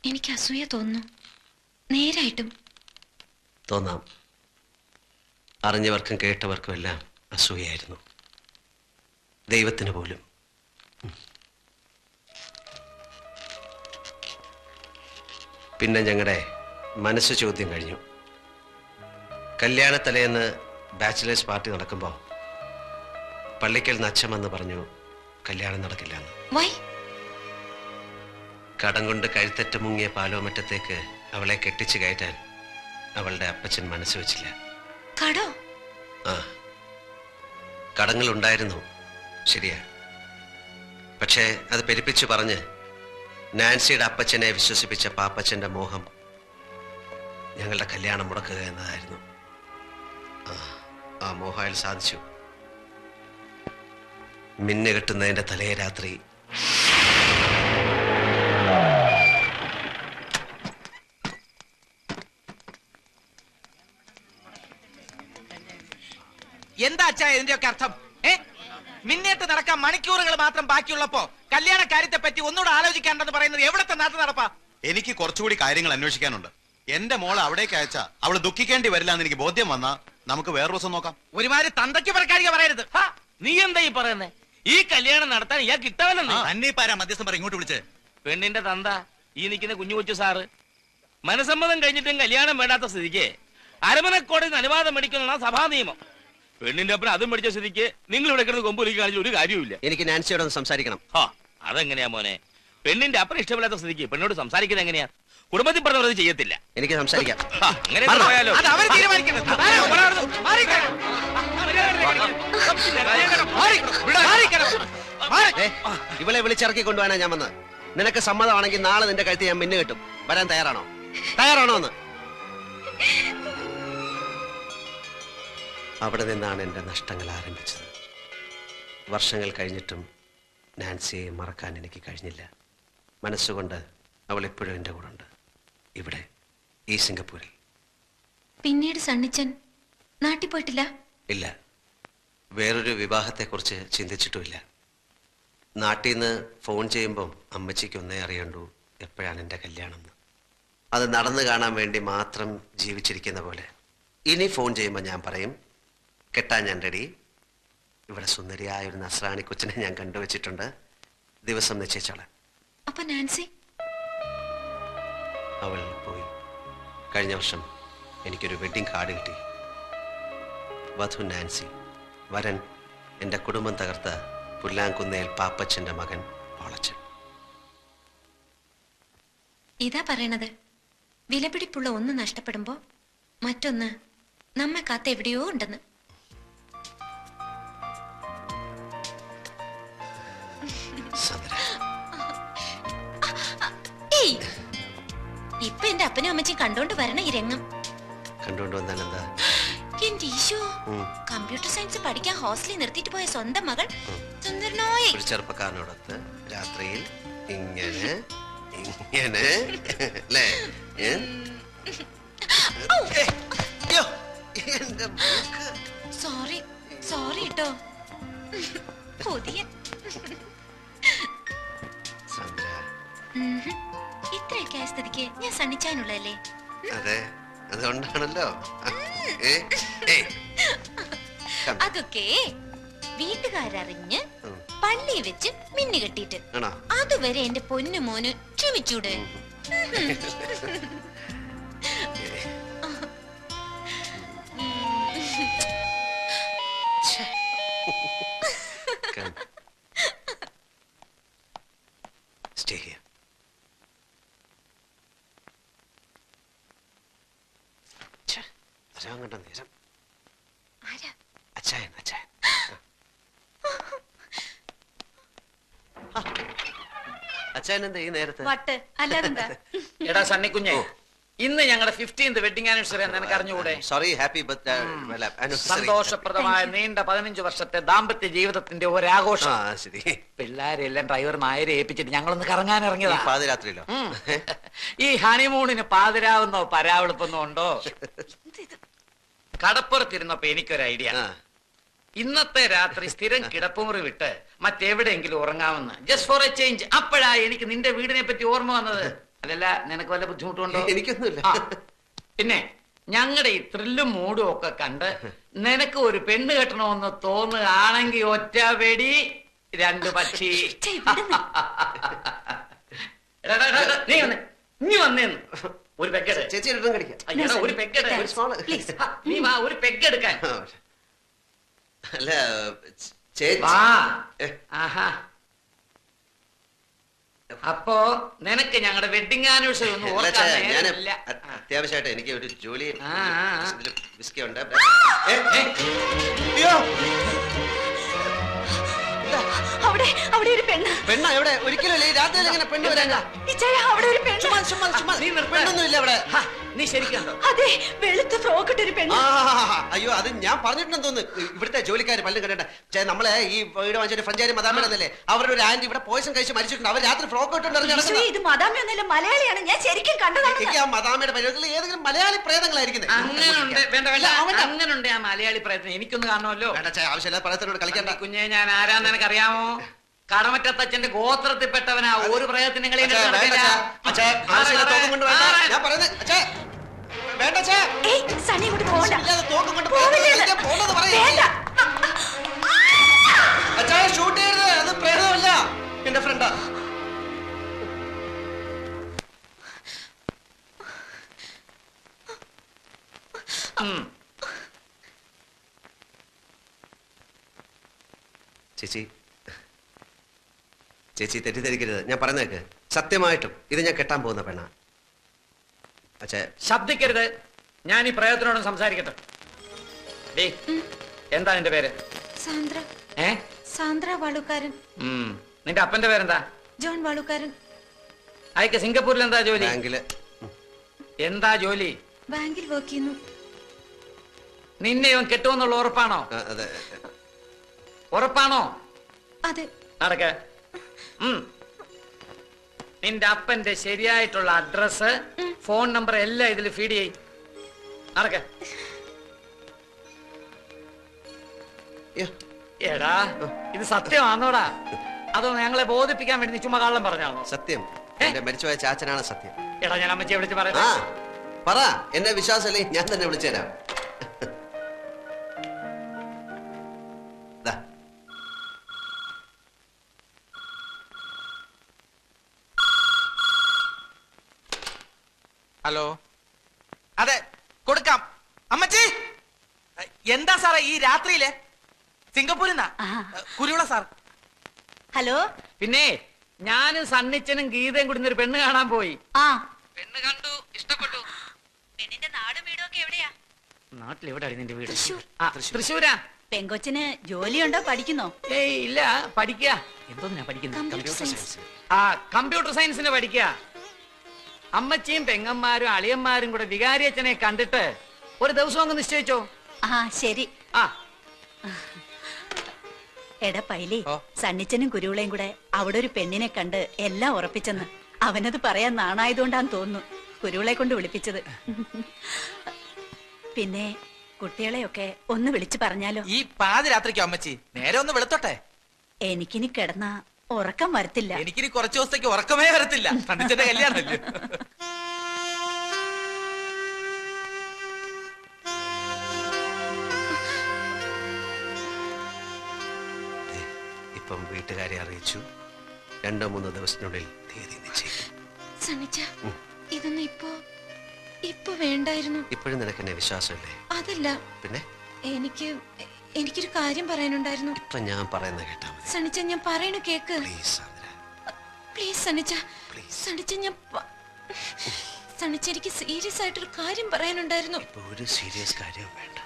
എനിക്ക് അസൂയ തോന്നുന്നു. നേരായിട്ടും തോന്നാം. അറിഞ്ഞവർക്കും കേട്ടവർക്കും എല്ലാം അസൂയായിരുന്നു, ദൈവത്തിന് പോലും. പിന്നെ ഞങ്ങളുടെ മനസ്സ് ചോദ്യം കഴിഞ്ഞു. കല്യാണത്തലേന്ന് ബാച്ചിലേഴ്സ് പാർട്ടി നടക്കുമ്പോൾ പള്ളിക്കൽ അച്ഛൻ വന്ന് പറഞ്ഞു കല്യാണം നടക്കില്ലെന്ന്. കടം കൊണ്ട് കഴുത്തറ്റ് മുങ്ങിയ പാലോമറ്റത്തേക്ക് അവളെ കെട്ടിച്ചു കയറ്റാൻ അവളുടെ അപ്പച്ചൻ മനസ്സ് വെച്ചില്ല. ആ, കടങ്ങളുണ്ടായിരുന്നു, ശരിയാ. പക്ഷേ അത് പെരുപ്പിച്ചു പറഞ്ഞ് നാൻസിയുടെ അപ്പച്ചനെ വിശ്വസിപ്പിച്ച പാപ്പച്ചന്റെ മോഹം ഞങ്ങളുടെ കല്യാണം മുടക്കുക എന്നതായിരുന്നു. ആ മോഹം അയാൾ സാധിച്ചു. മിന്നു കെട്ടുന്നതിന്റെ തലേ രാത്രി എന്താ അച്ഛാ ഇതിന്റെയൊക്കെ അർത്ഥം? മിന്നേറ്റ് നടക്കാൻ മണിക്കൂറുകൾ മാത്രം ബാക്കിയുള്ളപ്പോ കല്യാണ കാര്യത്തെ പറ്റി ഒന്നുകൂടെ ആലോചിക്കാണ്ടെന്ന് പറയുന്നത് എവിടത്തെ നാട്ടു നടപ്പാ? എനിക്ക് കുറച്ചുകൂടി കാര്യങ്ങൾ അന്വേഷിക്കാനുണ്ട്. എന്റെ മോളെ അവിടേക്ക് അയച്ചാ അവള് ദുഃഖിക്കേണ്ടി വരില്ല എന്ന് എനിക്ക് ബോധ്യം വന്നാ നമുക്ക് വേറെ ദിവസം നോക്കാം. ഒരുമാതിരി തന്തയ്ക്ക് പറക്കാരിക പറയരുത്. നീ എന്താ ഈ പറയുന്നേ? ഈ കല്യാണം നടത്താൻ ഇയാൾ കിട്ടാവല്ലെന്ന് അന്നീപ്പാരാ മധ്യസ്ഥം പറ ഇങ്ങോട്ട് വിളിച്ച്. പെണ്ണിന്റെ തന്ത ഈ നിൽക്കുന്ന കുഞ്ഞു കൊച്ചു സാറ് മനസമ്മതം കഴിഞ്ഞിട്ടും കല്യാണം വേണ്ടാത്ത സ്ഥിതിക്ക് അരമനക്കോടതിന് അനുവാദം മേടിക്കുന്ന സഭാ നിയമം. പെണ്ണിന്റെ അപ്പൻ അതും മേടിച്ച സ്ഥിതിക്ക് നിങ്ങൾ ഇവിടെ കിടന്ന് കൊമ്പൊലിക്ക് കാണിച്ച ഒരു കാര്യമില്ല. എനിക്ക് നാൻസിയോട് സംസാരിക്കണം. അതെങ്ങനെയാ മോനെ? പെണ്ണിന്റെ അപ്പൻ ഇഷ്ടമില്ലാത്ത സ്ഥിതിക്ക് പെണ്ണോട് സംസാരിക്കുന്നത് എങ്ങനെയാ? കുടുംബത്തിൽ പറഞ്ഞത് ചെയ്യത്തില്ല. എനിക്ക് സംസാരിക്കാം. അങ്ങനെ പോയാലോ? ഇവളെ വിളിച്ചിറക്കി കൊണ്ടുപോകാനാ ഞാൻ വന്നത്. നിനക്ക് സമ്മതമാണെങ്കിൽ നാളെ നിന്റെ കഴുത്ത് ഞാൻ മിന്നു കിട്ടും. വരാൻ തയ്യാറാണോ? എന്ന് അവിടെ നിന്നാണ് എൻ്റെ നഷ്ടങ്ങൾ ആരംഭിച്ചത്. വർഷങ്ങൾ കഴിഞ്ഞിട്ടും നാൻസിയെ മറക്കാൻ എനിക്ക് കഴിഞ്ഞില്ല. മനസ്സുകൊണ്ട് അവൾ എപ്പോഴും എൻ്റെ കൂടെ ഉണ്ട്, ഇവിടെ ഈ സിംഗപ്പൂരിൽ. പിന്നീട് സണ്ണിച്ചൻ നാട്ടിൽ പോയിട്ടില്ല? ഇല്ല, വേറൊരു വിവാഹത്തെക്കുറിച്ച് ചിന്തിച്ചിട്ടുമില്ല. നാട്ടിൽ നിന്ന് ഫോൺ ചെയ്യുമ്പം അമ്മച്ചിക്ക് ഒന്നേ അറിയണ്ടൂ, എപ്പോഴാണ് എൻ്റെ കല്യാണം എന്ന്. അത് നടന്നു കാണാൻ വേണ്ടി മാത്രം ജീവിച്ചിരിക്കുന്ന പോലെ. ഇനി ഫോൺ ചെയ്യുമ്പോൾ ഞാൻ പറയും കെട്ടാൻ ഞാൻ റെഡി. ഇവിടെ സുന്ദരിയായ ഒരു നസ്രാണി കൊച്ചിനെ ഞാൻ കണ്ടുവച്ചിട്ടുണ്ട്, ദിവസം നിശ്ചയിച്ചോളാം. അപ്പൊ നാൻസി? അവൾ പോയി. കഴിഞ്ഞ വർഷം എനിക്കൊരു വെഡിങ് കാർഡ് കിട്ടി. വധു നാൻസി, വരൻ എൻ്റെ കുടുംബം തകർത്ത പുല്ലാങ്കുന്നേൽ പാപ്പച്ചൻ്റെ മകൻ പോളച്ചൻ. ഇതാ പറയണത്, വിലപിടിപ്പുള്ള ഒന്ന് നഷ്ടപ്പെടുമ്പോ മറ്റൊന്ന് നമ്മെ കാത്ത് എവിടെയോ ഉണ്ടെന്ന്. ഇപ്പൊ എന്റെ അപ്പനും അമ്മച്ചും കണ്ടോണ്ട് വരണ ഈ രംഗം കണ്ടോണ്ട് വന്നാൽ എന്താ? എന്റെ ഈശോ, കമ്പ്യൂട്ടർ സയൻസ് പഠിക്കാൻ ഹോസ്റ്റലിൽ നിർത്തിയിട്ട് പോയ സ്വന്തം മകൾ സുന്ദരനായി ഒരു ചെറുപ്പക്കാരനോടൊത്ത് രാത്രിയിൽ ഇങ്ങനെ ഇങ്ങനെ അല്ലേ? സോറി സോറി കേട്ടോ. പുതിയ ഇത്രയൊക്കെ ആയ സ്ഥിതിക്ക് ഞാൻ സണ്ണിച്ചാനുള്ളല്ലേ? അതെ, അതുകൊണ്ടാണല്ലോ. അതൊക്കെ വീട്ടുകാരറിഞ്ഞ് പള്ളി വെച്ച് മിന്നു കെട്ടിട്ട് അതുവരെ എന്റെ പൊന്നു മോന് ക്ഷമിച്ചൂടെ? Stay here. അച്ഛനെന്താ ഈ നേരത്തെ? എടാ സണ്ണിക്കുഞ്ഞെ, ഇന്ന് ഞങ്ങളുടെ 15th വെഡിങ് ആനിവേഴ്സറി നിനക്ക് അറിഞ്ഞുകൂടെ? Sorry, happy birthday. സന്തോഷപ്രദമായ നീണ്ട 15 വർഷത്തെ ദാമ്പത്യ ജീവിതത്തിന്റെ ഒരാഘോഷം. പിള്ളേരെല്ലാം ഡ്രൈവർ നായരെ ഏൽപ്പിച്ചിട്ട് ഞങ്ങളൊന്ന് കറങ്ങാൻ ഇറങ്ങിയതാ. പാതിരാത്രിയിലോ? ഈ ഹണിമൂണിന് പാതിരാവുന്നോ പരാവെളുപ്പൊന്നോ ഉണ്ടോ? കടപ്പുറത്തിരുന്നപ്പോ എനിക്കൊരു ഐഡിയ. ഇന്നത്തെ രാത്രി സ്ഥിരം കിടപ്പുമുറി വിട്ട് മറ്റെവിടെയെങ്കിലും ഉറങ്ങാമെന്ന്, ജസ്റ്റ് ഫോർ എ ചേഞ്ച്. അപ്പോഴാ എനിക്ക് നിന്റെ വീടിനെ പറ്റി ഓർമ്മ വന്നത്. അതല്ല നിനക്ക് വല്ല ബുദ്ധിമുട്ടുണ്ടോ? എനിക്കൊന്നുമില്ല. പിന്നെ ഞങ്ങളുടെ ഈ ത്രില്ലും മൂടും ഒക്കെ കണ്ട് നിനക്ക് ഒരു പെണ്ണ് കെട്ടണമെന്ന് തോന്നുകയാണെങ്കിൽ ഒറ്റ വെടി 2 പക്ഷി. നീ വന്നേ, നീ വന്നേന്ന് ഒരു പെഗ്ഗെട്. ചേച്ചി ഇട്ടും കടിക്കാം. ഒരു പെഗ്ഗെട്. നീ വാ, ഒരു പെഗ്ഗെടുക്കാൻ. അല്ല ചേച്ചി. വാ. ആഹാ. അപ്പോ നിനക്ക് ഞങ്ങളുടെ വെഡിങ് ആനിവേഴ്സറി ഒന്നും ഓർക്കാൻ നേരമില്ല. അത്യാവശ്യമായിട്ട് എനിക്ക് ഒരു ജോലി വിസ്കി ഉണ്ട്. അവിടെ ഒരു പെണ്ണ്. പെണ്ണ എവിടെ? ഒരിക്കലും രാത്രിയിൽ ഇങ്ങനെ പെണ്ണ് വരാൻ. അവിടെ ഒരു പെണ്ണൊന്നും ഇല്ല അവിടെ. നീ ശരിക്കുണ്ടോ? അതെ, വെളുത്ത ഫ്രോക്ക് ഇട്ടൊരു പെണ്ണ്. അയ്യോ, അത് ഞാൻ പറഞ്ഞിട്ടുണ്ടെന്ന് തോന്നുന്നു. ഇവിടുത്തെ ജോലിക്കാർ പല്ലും കണ്ടേ നമ്മളെ ഈ വീട് വാങ്ങിച്ച ഫ്രഞ്ചാരി മദാമേടന്നല്ലേ, അവരുടെ ഒരു ആന്റി ഇവിടെ പോയിസൺ കഴിച്ച് മരിച്ചിട്ടുണ്ട്. അവർ രാത്രി ഫ്രോക്ക് ഇട്ടുണ്ട്. ഇത് മദാമയൊന്നുമല്ല, മലയാളിയാണ്. ഞാൻ ശരിക്കും കണ്ടതാണ്. എനിക്ക് ആ മദാമയുടെ പരിപാടിയിൽ ഏതെങ്കിലും മലയാളി പ്രേതങ്ങളായിരിക്കുന്നത്. അങ്ങനുണ്ട്. വേണ്ട വേണ്ട, അങ്ങനുണ്ട് ആ മലയാളി പ്രേതം. എനിക്കൊന്ന് കാണണമല്ലോ. ആവശ്യമില്ല പ്രേതത്തിനോട് കളിക്കണ്ട. കുഞ്ഞെ, ഞാൻ ആരാന്ന് നിനക്കറിയാമോ? കടമറ്റത്തച്ഛന്റെ ഗോത്രത്തിൽപ്പെട്ടവനാ. ഒരു പ്രേതത്തിന് നിങ്ങളെ ഷൂട്ട് ചെയ്യരുത്, അത് പ്രേതമല്ല, എന്റെ ഫ്രണ്ടാ. ചേച്ചി ചേച്ചി തെറ്റിദ്ധരിക്കരുത്, ഞാൻ പറയുന്നേക്ക്. സത്യമായിട്ടും ഇത് ഞാൻ കെട്ടാൻ പോകുന്ന പെണ്ണാ. അച്ഛാ ശബ്ദിക്കരുത്. ഞാൻ ഈ പ്രേതത്തിനോടും സംസാരിക്കട്ടെ. എന്താ നിന്റെ പേര്? സാന്ദ്ര. സാന്ദ്ര വാളുക്കാരൻ. നിന്റെ അപ്പന്റെ പേരെന്താ? ജോൺ വാളുക്കാരൻ. അയക്ക് സിംഗപ്പൂരിൽ എന്താ ജോലി? ബാങ്കില്. എന്താ ജോലി? ബാങ്കിൽ വർക്ക് ചെയ്യുന്നു. നിന്നെ ഇവൻ കെട്ടുമെന്നുള്ള ഉറപ്പാണോ? അതെ. ഉറപ്പാണോ? അതെ. നടക്ക. നിന്റെ അപ്പന്റെ ശരിയായിട്ടുള്ള അഡ്രസ്, ഫോൺ നമ്പർ എല്ലാം ഇതിൽ ഫീഡ് ചെയ്. നടക്ക. എടാ, ഇത് സത്യമാണോടാ? അതോ ഞങ്ങളെ ബോധിപ്പിക്കാൻ വേണ്ടി നീ ചുമ്മാ കള്ളം പറഞ്ഞാണോ? സത്യം. എന്റെ മരിച്ചുപോയ ചാച്ചനാണ് സത്യം. എടാ, ഞാൻ അമ്മച്ചിയെ വിളിച്ച് പറയാം. പറ, എന്നെ വിശ്വാസമല്ലേ, ഞാൻ തന്നെ വിളിച്ചുതരാം. ഹലോ. അതെ, കൊടുക്കാം. അമ്മച്ചി, എന്താ സാറേ ഈ രാത്രിയിലെ? സിംഗപ്പൂരിൽ നിന്നാ, കുരുവിള സാർ. ഹലോ. പിന്നെ ഞാനും സണ്ണിച്ചനും ഗീതയും കൂടി ഒരു പെണ്ണ് കാണാൻ പോയി. പെണ്ണ് കണ്ടു, ഇഷ്ടപ്പെട്ടു. പെണ്ണിന്റെ നാടും വീടും ഒക്കെ എവിടെയാ? നാട്ടിൽ എവിടെയാണ് നിന്റെ വീട്? തൃശ്ശൂരാ. പെങ്കൊച്ചിന് ജോലിയുണ്ടോ, പഠിക്കുന്നോ? ഏയ് ഇല്ല, പഠിക്കുക. എന്തോന്നാ പഠിക്കുന്നത്? കമ്പ്യൂട്ടർ സയൻസിന് പഠിക്കുക. അമ്മച്ചിയും പെങ്ങന്മാരും അളിയന്മാരും കൂടെ വികാരിയച്ഛനെ കണ്ടിട്ട് ഒരു ദിവസം അങ്ങ് നിശ്ചയിച്ചോ? ശരി. എടാ പൈലി, സണ്ണിച്ചനും കുരുവിളയും കൂടെ അവിടെ ഒരു പെണ്ണിനെ കണ്ട് എല്ലാം ഉറപ്പിച്ചെന്ന്. അവനത് പറയാൻ നാണായതുകൊണ്ടാന്ന് തോന്നുന്നു കുരുവിളെ കൊണ്ട് വിളിപ്പിച്ചത്. പിന്നെ കുട്ടികളെയൊക്കെ ഒന്ന് വിളിച്ചു പറഞ്ഞാലോ? ഈ പാതിരാത്രിക്കോ അമ്മച്ചി? നേരെ ഒന്ന് വെളുത്തോട്ടെ. എനിക്കിനി കിടന്ന ഉറക്കം വരത്തില്ല. എനിക്കിനി കുറച്ചു ദിവസത്തേക്ക് ഉറക്കമേ വരത്തില്ല. സണ്ണിച്ചന്റെ കല്യാണമല്ലേ. ഇപ്പം വീട്ടുകാരെ അറിയിച്ചു. 2-3 ദിവസത്തിനുള്ളിൽ തീയതി നിശ്ചയിക്കും. ഇതൊന്നും ഇപ്പൊ വേണ്ടായിരുന്നു. ഇപ്പോഴും നിനക്ക് എന്നെ വിശ്വാസമില്ലേ? അതല്ല, പിന്നെ എനിക്കൊരു കാര്യം പറയാനുണ്ടായിരുന്നു. ഇപ്പൊ ഞാൻ പറയുന്ന കേട്ടാ മതി. സണ്ണിച്ച, ഞാൻ പറയണ കേക്ക്. പ്ലീസ് സണ്ണിച്ച. സണ്ണിച്ച, എനിക്ക് സീരിയസ് ആയിട്ടൊരു കാര്യം പറയാനുണ്ടായിരുന്നു. ഒരു സീരിയസ് കാര്യം വേണ്ട.